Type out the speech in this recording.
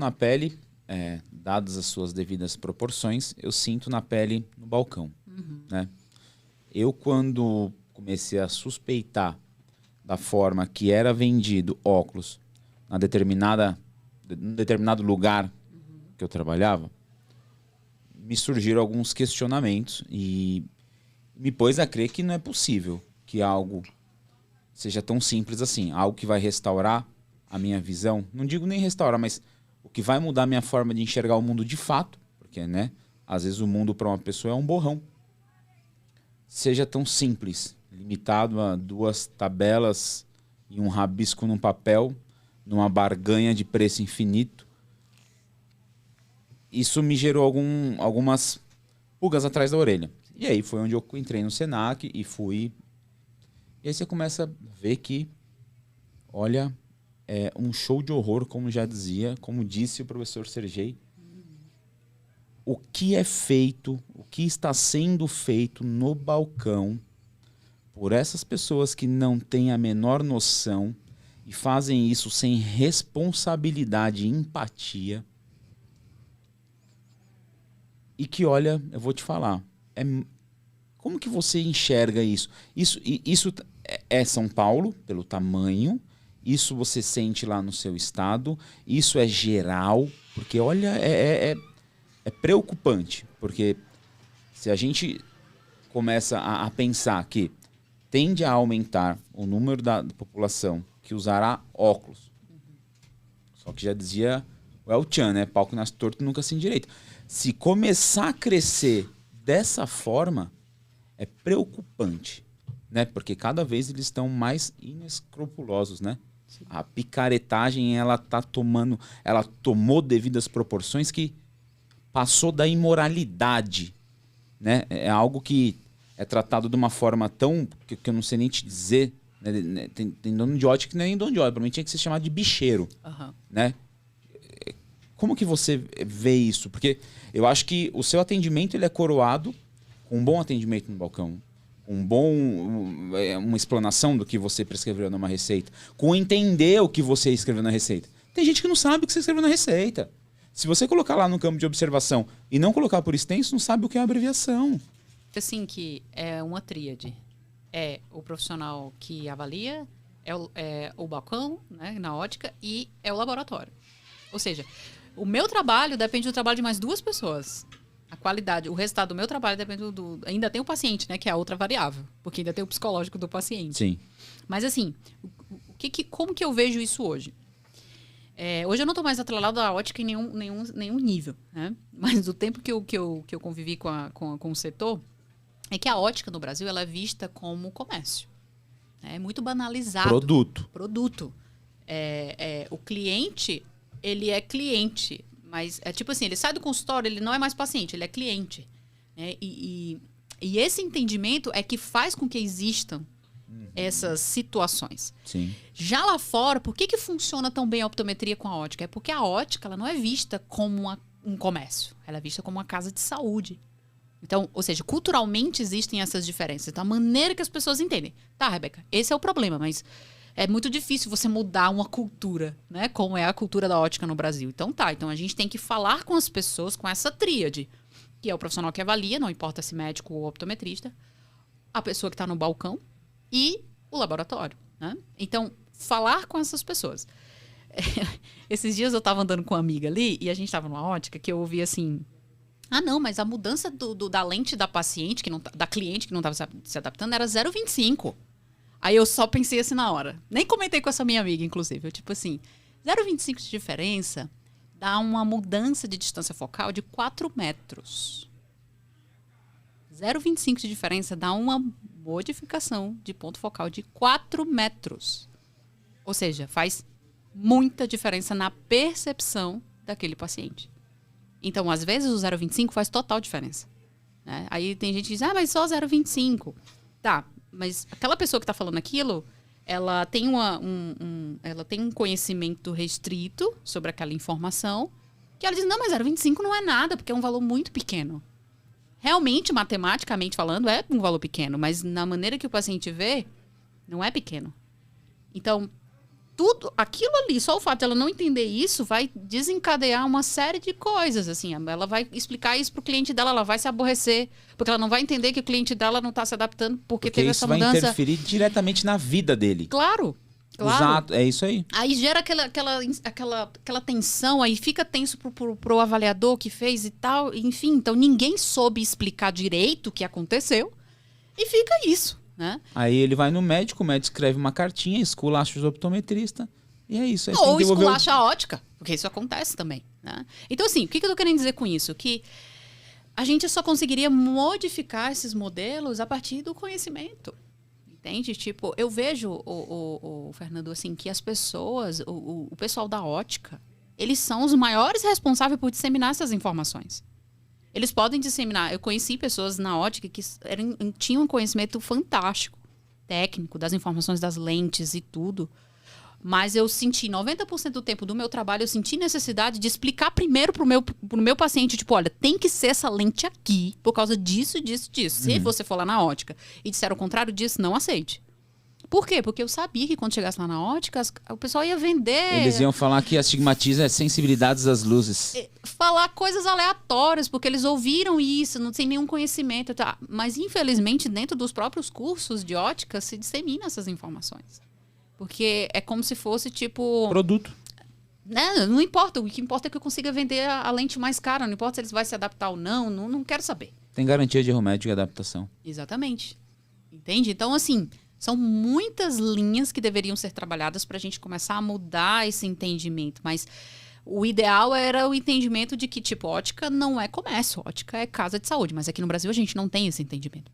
Na pele, dadas as suas devidas proporções, eu sinto na pele no balcão. Né? Eu, quando comecei a suspeitar da forma que era vendido óculos num determinado lugar que eu trabalhava, me surgiram alguns questionamentos e me pôs a crer que não é possível que algo seja tão simples assim. Algo que vai restaurar a minha visão. Não digo nem restaurar, mas o que vai mudar a minha forma de enxergar o mundo de fato. Porque, né? Às vezes o mundo para uma pessoa é um borrão. Seja tão simples. Limitado a 2 tabelas e um rabisco num papel, numa barganha de preço infinito. Isso me gerou algumas pulgas atrás da orelha. E aí foi onde eu entrei no Senac e fui. E aí você começa a ver que, olha, é um show de horror, como disse o professor Sergei. O que é feito, o que está sendo feito no balcão por essas pessoas que não têm a menor noção e fazem isso sem responsabilidade e empatia. E que, olha, eu vou te falar, como que você enxerga isso? Isso é São Paulo, pelo tamanho, isso você sente lá no seu estado, isso é geral, porque, olha, é preocupante, porque se a gente começa a pensar que tende a aumentar o número da população que usará óculos, só que já dizia o El Chan, né? Pau que nasce torto nunca se endireita. Se começar a crescer dessa forma, é preocupante, né? Porque cada vez eles estão mais inescrupulosos, né? Sim. A picaretagem, ela tomou devidas proporções que passou da imoralidade, né? É algo que é tratado de uma forma tão que eu não sei nem te dizer, né? Tem dono de ótica que nem dono de ótica, provavelmente tinha que ser chamado de bicheiro, né? Como que você vê isso? Porque eu acho que o seu atendimento ele é coroado com um bom atendimento no balcão, uma explanação do que você prescreveu numa receita, com entender o que você escreveu na receita. Tem gente que não sabe o que você escreveu na receita. Se você colocar lá no campo de observação e não colocar por extenso, não sabe o que é abreviação. Assim, que é uma tríade. É o profissional que avalia, é o balcão, né, na ótica, e é o laboratório. Ou seja, o meu trabalho depende do trabalho de mais 2 pessoas. A qualidade, o resultado do meu trabalho depende ainda tem o paciente, né, que é a outra variável, porque ainda tem o psicológico do paciente. Sim. Mas assim, como que eu vejo isso hoje? Hoje eu não estou mais atrelado à ótica em nenhum nível, né? Mas do tempo que eu convivi com o setor, é que a ótica no Brasil ela é vista como comércio. É muito banalizado. Produto. O cliente, ele é cliente, mas é tipo assim, ele sai do consultório, ele não é mais paciente, ele é cliente. Né? E esse entendimento é que faz com que existam essas situações. Sim. Já lá fora, por que funciona tão bem a optometria com a ótica? É porque a ótica ela não é vista como um comércio, ela é vista como uma casa de saúde. Então, ou seja, culturalmente existem essas diferenças. Então, a maneira que as pessoas entendem. Tá, Rebeca, esse é o problema, mas é muito difícil você mudar uma cultura, né? Como é a cultura da ótica no Brasil. Então então a gente tem que falar com as pessoas com essa tríade, que é o profissional que avalia, não importa se médico ou optometrista, a pessoa que está no balcão e o laboratório, né? Então, falar com essas pessoas. Esses dias eu estava andando com uma amiga ali e a gente estava numa ótica que eu ouvi assim... Ah, não, mas a mudança da lente da paciente, da cliente que não estava se adaptando, era 0,25. Aí eu só pensei assim na hora. Nem comentei com essa minha amiga, inclusive. Eu, tipo assim, 0,25 de diferença dá uma mudança de distância focal de 4 metros. 0,25 de diferença dá uma modificação de ponto focal de 4 metros. Ou seja, faz muita diferença na percepção daquele paciente. Então, às vezes, o 0,25 faz total diferença. Né? Aí tem gente que diz, mas só 0,25. Tá, mas aquela pessoa que está falando aquilo, ela tem, ela tem um conhecimento restrito sobre aquela informação, que ela diz, não, mas 0,25 não é nada, porque é um valor muito pequeno. Realmente, matematicamente falando, é um valor pequeno, mas na maneira que o paciente vê, não é pequeno. Então, tudo, aquilo ali, só o fato de ela não entender isso vai desencadear uma série de coisas, assim. Ela vai explicar isso pro cliente dela, ela vai se aborrecer, porque ela não vai entender que o cliente dela não tá se adaptando porque teve essa mudança. Isso vai interferir diretamente na vida dele. Claro. Exato, é isso aí. Aí gera aquela tensão, aí fica tenso pro avaliador que fez e tal, enfim. Então ninguém soube explicar direito o que aconteceu e fica isso. Né? Aí ele vai no médico, o médico escreve uma cartinha, esculacha os optometristas e é isso. Aí ou esculacha a ótica, porque isso acontece também. Né? Então, assim, o que eu tô querendo dizer com isso? Que a gente só conseguiria modificar esses modelos a partir do conhecimento. Entende? Tipo, eu vejo, o Fernando, assim, que as pessoas, o pessoal da ótica, eles são os maiores responsáveis por disseminar essas informações. Eles podem disseminar. Eu conheci pessoas na ótica que tinham um conhecimento fantástico, técnico, das informações das lentes e tudo. Mas eu senti, 90% do tempo do meu trabalho, eu senti necessidade de explicar primeiro pro meu paciente, tipo, olha, tem que ser essa lente aqui, por causa disso, disso, disso. Se você for lá na ótica e disser o contrário disso, não aceite. Por quê? Porque eu sabia que quando chegasse lá na ótica, o pessoal ia vender... Eles iam falar que astigmatismo é sensibilidades às luzes. Falar coisas aleatórias, porque eles ouviram isso, não tem nenhum conhecimento. Tá? Mas, infelizmente, dentro dos próprios cursos de ótica, se dissemina essas informações. Porque é como se fosse, tipo... Produto. Né? Não importa, o que importa é que eu consiga vender a lente mais cara. Não importa se eles vão se adaptar ou não, não quero saber. Tem garantia de erro médico e adaptação. Exatamente. Entende? Então, assim... São muitas linhas que deveriam ser trabalhadas para a gente começar a mudar esse entendimento. Mas o ideal era o entendimento de que, tipo, ótica não é comércio, ótica é casa de saúde. Mas aqui no Brasil a gente não tem esse entendimento.